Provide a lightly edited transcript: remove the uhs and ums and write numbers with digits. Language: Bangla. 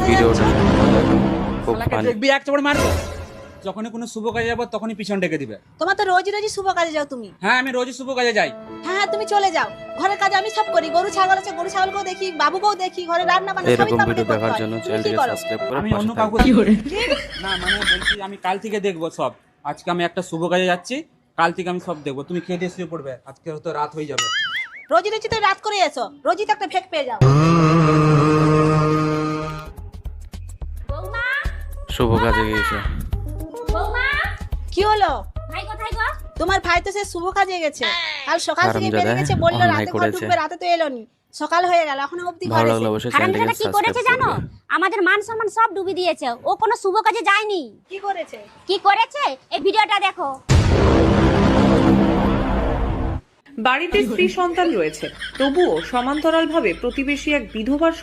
ভিডিওটা খুব ফানি। দেখবি এক চড় মারবো, যখনই কোনো শুভ কাজে যাবো তখনই পিছন ডেকে দিবে। তোমার তো রোজ রোজই শুভ কাজে যাও তুমি। হ্যাঁ আমি রোজই শুভ কাজে যাই। হ্যাঁ হ্যাঁ, তুমি চলে যাও, ঘরের কাজ আমি সব করি, গরু ছাগল আছে গরু ছাগলকেও দেখি, বাবুকেও দেখি, ঘরে রান্না বান্না সবই এরকম তো আমাকে ভিডিও করতে দেখার হয়। জন্য তুমি কি চ্যানেলটিকে করো? সাবস্ক্রাইব করে আমি পাশে অন্য থাকবেন। কাউকে না মানে বলছি আমি কাল থেকে দেখবো সব। আজকে আমি একটা শুভ কাজে যাচ্ছি, কাল থেকে আমি সব দেখবো। তুমি খেয়ে দিয়ে শুয়ে পড়বে, আজকে হয়তো রাত হয়ে যাবে। রোজই রোজই তো রাত করে এসো, রোজই তো একটা ফেক পেয়ে যাও। বৌমা, শুভ কাজে গিয়েছে। বৌমা, কি হলো? ভাই কোথায় গো? তোমার ভাই তো সে শুভ কাজে গেছে, কাল সকাল থেকে হারামজাদা, বেরিয়ে গেছে, বললো অন্যায় রাতে ঘর করেছে। ঢুকবে, রাতে তো এলোনি, সকাল হয়ে গেল এখনো অবধি ভালো ঘরে লাগলে এসে। অবশ্যই হারামজাদা চ্যানেলটিকে কি করেছে সাবস্ক্রাইব জানো? করবে। আমাদের মান সম্মান সব ডুবি দিয়েছে। ও কোনো শুভ কাজে যায়নি। কি করেছে? কি করেছে এই ভিডিওটা দেখো। বাড়িতে স্ত্রী সন্তান রয়েছে, তবুও সমান্তরালভাবে প্রতিবেশী এক বিধবার